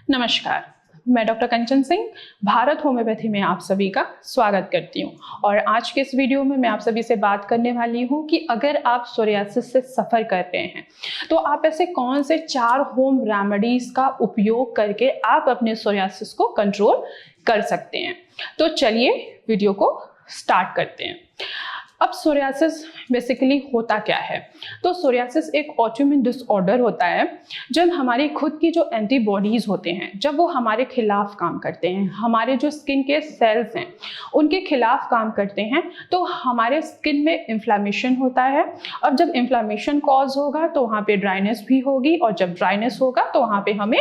नमस्कार, मैं डॉक्टर कंचन सिंह भारत होम्योपैथी में आप सभी का स्वागत करती हूँ। और आज के इस वीडियो में मैं आप सभी से बात करने वाली हूँ कि अगर आप सोरियासिस से सफ़र कर रहे हैं तो आप ऐसे कौन से 4 होम रेमेडीज़ का उपयोग करके आप अपने सोरियासिस को कंट्रोल कर सकते हैं। तो चलिए वीडियो को स्टार्ट करते हैं। अब सोरियासिस बेसिकली होता क्या है? तो सोरियासिस एक ऑटोइम्यून डिसऑर्डर होता है जब हमारी खुद की जो एंटीबॉडीज़ होते हैं जब वो हमारे खिलाफ काम करते हैं, हमारे जो स्किन के सेल्स हैं उनके खिलाफ काम करते हैं, तो हमारे स्किन में इन्फ्लामेशन होता है। और जब इन्फ्लामेशन कॉज होगा तो वहाँ पे ड्राइनेस भी होगी, और जब ड्राइनेस होगा तो वहाँ पे हमें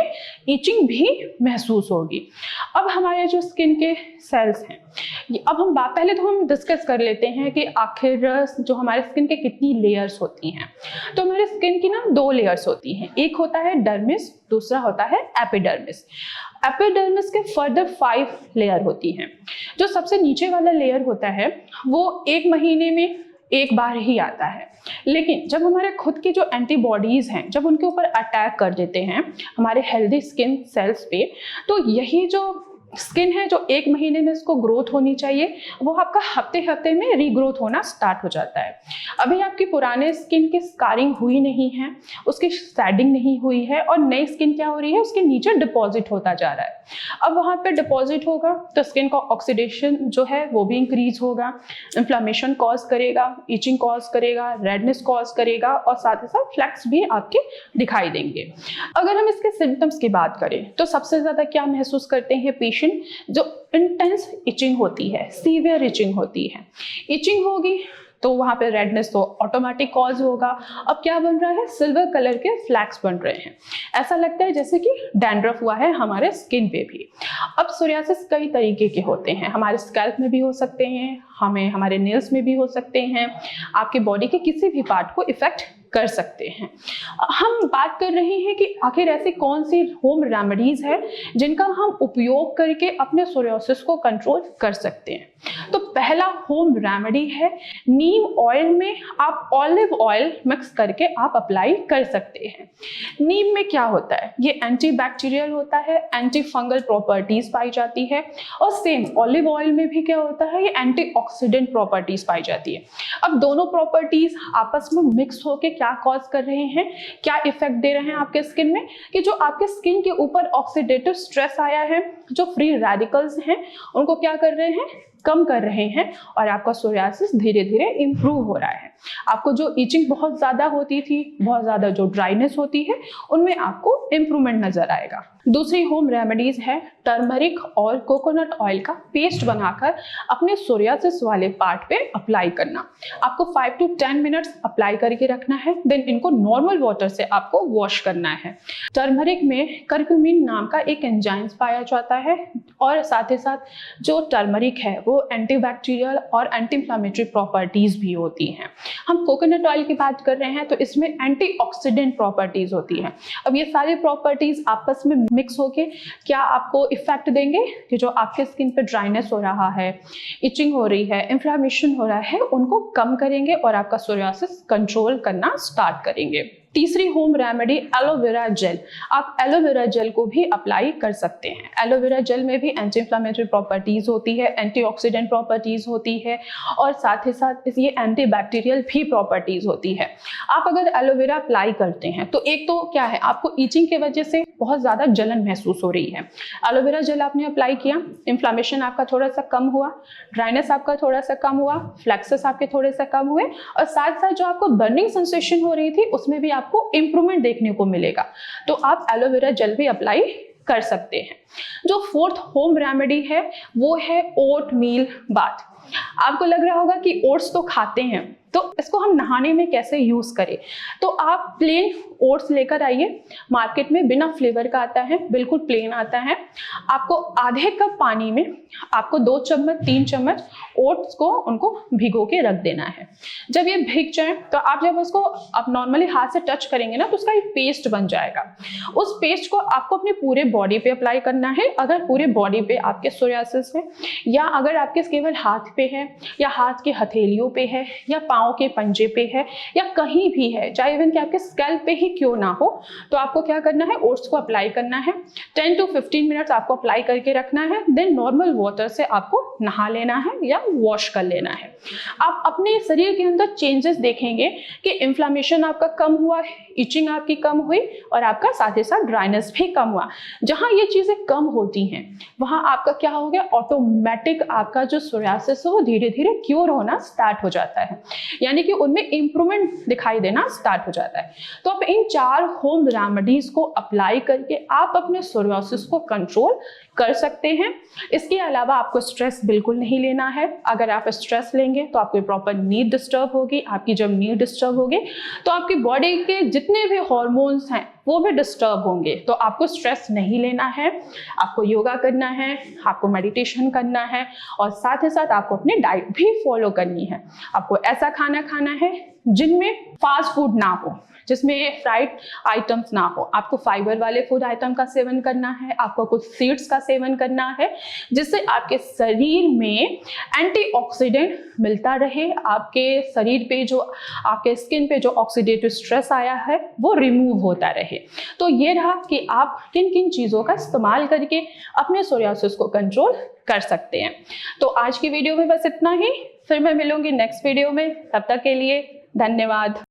ईचिंग भी महसूस होगी। अब हमारे जो स्किन के सेल्स हैं, अब हम पहले तो हम डिस्कस कर लेते हैं कि आखिर जो हमारे स्किन के कितनी लेयर्स होती हैं। तो हमारे स्किन की ना 2 लेयर्स होती हैं, एक होता है डर्मिस, दूसरा होता है एपिडर्मिस। एपिडर्मिस के फर्दर 5 लेयर होती हैं। जो सबसे नीचे वाला लेयर होता है वो 1 महीने में एक बार ही आता है, लेकिन जब हमारे खुद की जो एंटीबॉडीज़ हैं जब उनके ऊपर अटैक कर देते हैं हमारे हेल्दी स्किन सेल्स पे, तो यही जो स्किन है जो 1 महीने में इसको ग्रोथ होनी चाहिए वो आपका हफ्ते हफ्ते में रीग्रोथ होना स्टार्ट हो जाता है। अभी आपकी पुराने स्किन की स्कारिंग हुई नहीं है, उसकी शेडिंग नहीं हुई है, और नई स्किन क्या हो रही है, उसके नीचे डिपॉजिट होता जा रहा है। अब वहाँ पे डिपॉजिट होगा तो स्किन का ऑक्सीडेशन जो है वो भी इंक्रीज होगा, इन्फ्लामेशन कॉज करेगा, ईचिंग कॉज करेगा, रेडनेस कॉज करेगा, और साथ ही साथ फ्लैक्स भी आपके दिखाई देंगे। अगर हम इसके सिम्टम्स की बात करें तो सबसे ज़्यादा क्या महसूस करते हैं पेशेंट? जो इंटेंस इचिंग होती है, सीवियर इचिंग होती है। इचिंग होगी तो वहाँ पे रेडनेस तो ऑटोमेटिक कॉज होगा। अब क्या बन रहा है, सिल्वर कलर के फ्लैक्स बन रहे हैं, ऐसा लगता है जैसे कि डैंड्रफ हुआ है हमारे स्किन पे भी। अब सोरियासिस कई तरीके के होते हैं, हमारे स्कैल्प में भी हो सकते हैं, हमारे नेल्स में भी हो सकते हैं, आपके बॉडी के किसी भी पार्ट को इफेक्ट कर सकते हैं। हम बात कर रहे हैं कि आखिर ऐसी कौन सी होम रेमेडीज है जिनका हम उपयोग करके अपने सोरियासिस को कंट्रोल कर सकते हैं। तो पहला होम रेमेडी है नीम ऑयल में आप ऑलिव ऑयल मिक्स करके आप अप्लाई कर सकते हैं। नीम में क्या होता है, ये एंटीबैक्टीरियल होता है, एंटी फंगल प्रॉपर्टीज पाई जाती है, और सेम ऑलिव ऑयल में भी क्या होता है, ये एंटीऑक्सीडेंट प्रॉपर्टीज पाई जाती है। अब दोनों प्रॉपर्टीज आपस में मिक्स होकर क्या कॉज कर रहे हैं, क्या इफेक्ट दे रहे हैं आपके स्किन में, कि जो आपके स्किन के ऊपर ऑक्सीडेटिव स्ट्रेस आया है, जो फ्री रेडिकल्स हैं उनको क्या कर रहे हैं, कम कर रहे हैं, और आपका सोरियासिस धीरे धीरे इंप्रूव हो रहा है। आपको जो ईचिंग बहुत ज़्यादा होती थी, बहुत ज़्यादा जो ड्राइनेस होती है, उनमें आपको इम्प्रूवमेंट नजर आएगा। दूसरी होम रेमेडीज है टर्मरिक और कोकोनट ऑयल का पेस्ट बनाकर अपने सोरियासिस वाले पार्ट पे अप्लाई करना। आपको 5 to 10 मिनट्स अप्लाई करके रखना है, देन इनको नॉर्मल वाटर से आपको वॉश करना है। टर्मरिक में करक्यूमिन नाम का एक एंजाइम पाया जाता है, और साथ ही साथ जो टर्मरिक है वो एंटीबैक्टीरियल और एंटी इंफ्लेमेटरी प्रॉपर्टीज भी होती हैं। हम कोकोनट ऑयल की बात कर रहे हैं तो इसमें एंटीऑक्सीडेंट प्रॉपर्टीज होती हैं। अब ये सारी प्रॉपर्टीज आपस में मिक्स होके क्या आपको इफेक्ट देंगे कि जो आपके स्किन पे ड्राइनेस हो रहा है, इचिंग हो रही है, इन्फ्लेमेशन हो रहा है, उनको कम करेंगे और आपका सोरियासिस कंट्रोल करना स्टार्ट करेंगे। तीसरी होम रेमेडी एलोवेरा जेल। आप एलोवेरा जेल को भी अप्लाई कर सकते हैं। एलोवेरा जेल में भी एंटी इंफ्लेमेटरी प्रॉपर्टीज होती है, एंटीऑक्सीडेंट प्रॉपर्टीज होती है, और साथ ही साथ ये एंटीबैक्टीरियल भी प्रॉपर्टीज होती है। आप अगर एलोवेरा अप्लाई करते हैं तो एक तो क्या है, आपको ईचिंग की वजह से बहुत ज़्यादा जलन महसूस हो रही है। एलोवेरा जेल आपने अप्लाई किया, इन्फ्लेमेशन आपका थोड़ा सा कम हुआ, ड्राइनेस आपका थोड़ा सा कम हुआ, फ्लैक्सेस आपके थोड़े से कम हुए, और साथ साथ जो आपको बर्निंग सेंसेशन हो रही थी उसमें भी आपको इंप्रूवमेंट देखने को मिलेगा। तो आप एलोवेरा जेल भी अप्लाई कर सकते हैं। जो 4th होम रेमेडी है वो है ओट मील बाथ। आपको लग रहा होगा कि ओट्स तो खाते हैं, तो इसको हम नहाने में कैसे यूज करें। तो आप प्लेन ओट्स लेकर आइए, मार्केट में बिना फ्लेवर का आता है, बिल्कुल प्लेन आता है। आपको आधे कप पानी में आपको 2 चम्मच 3 चम्मच ओट्स को उनको भिगो के रख देना है। जब ये भीग जाए तो आप जब उसको आप नॉर्मली हाथ से टच करेंगे ना तो उसका एक पेस्ट बन जाएगा। उस पेस्ट को आपको अपने पूरे बॉडी पे अप्लाई करना है। अगर पूरे बॉडी पे आपके सोरियासिस है, या अगर आपके केवल हाथ पे है या हाथ के हथेलियों पे है या पाँव के पंजे पे है या कहीं भी है, चाहे इवन कि आपके स्कैल्प पे ही क्यों ना हो, तो आपको क्या करना है, ओट्स को अप्लाई करना है। 10 to 15 मिनट्स आपको अप्लाई करके रखना है। देन नॉर्मल वाटर से आपको नहा लेना है या वॉश कर लेना है। आप अपने शरीर के अंदर चेंजेस देखेंगे कि इन्फ्लामेशन आपका कम हुआ है, इचिंग आपकी कम हुई और आपका साथ ही साथ ड्राइनेस भी कम हुआ। जहां ये चीजें कम होती हैं वहां आपका क्या हो गया, ऑटोमेटिक आपका जो सोरियासिस है वो धीरे धीरे क्योर होना स्टार्ट हो जाता है, यानी कि उनमें इंप्रूवमेंट दिखाई देना स्टार्ट हो जाता है। तो आप इन 4 होम रेमेडीज को अप्लाई करके आप अपने सोरियासिस को कंट्रोल कर सकते हैं। इसके अलावा आपको स्ट्रेस बिल्कुल नहीं लेना है। अगर आप स्ट्रेस लेंगे तो आपकी प्रॉपर नींद डिस्टर्ब होगी। आपकी जब नींद डिस्टर्ब होगी तो आपकी बॉडी के जितने भी हॉर्मोन्स हैं वो भी डिस्टर्ब होंगे। तो आपको स्ट्रेस नहीं लेना है, आपको योगा करना है, आपको मेडिटेशन करना है और साथ ही साथ आपको अपनी डाइट भी फॉलो करनी है। आपको ऐसा खाना खाना है जिनमें फास्ट फूड ना हो, जिसमें फ्राइड आइटम्स ना हो। आपको फाइबर वाले फूड आइटम का सेवन करना है, आपको कुछ सीड्स का सेवन करना है जिससे आपके शरीर में एंटीऑक्सीडेंट मिलता रहे, आपके शरीर पे जो, आपके स्किन पे जो ऑक्सीडेटिव स्ट्रेस आया है वो रिमूव होता रहे। तो ये रहा कि आप किन किन चीज़ों का इस्तेमाल करके अपने सोरियासिस को कंट्रोल कर सकते हैं। तो आज की वीडियो में बस इतना ही, फिर मैं मिलूंगी नेक्स्ट वीडियो में। तब तक के लिए धन्यवाद।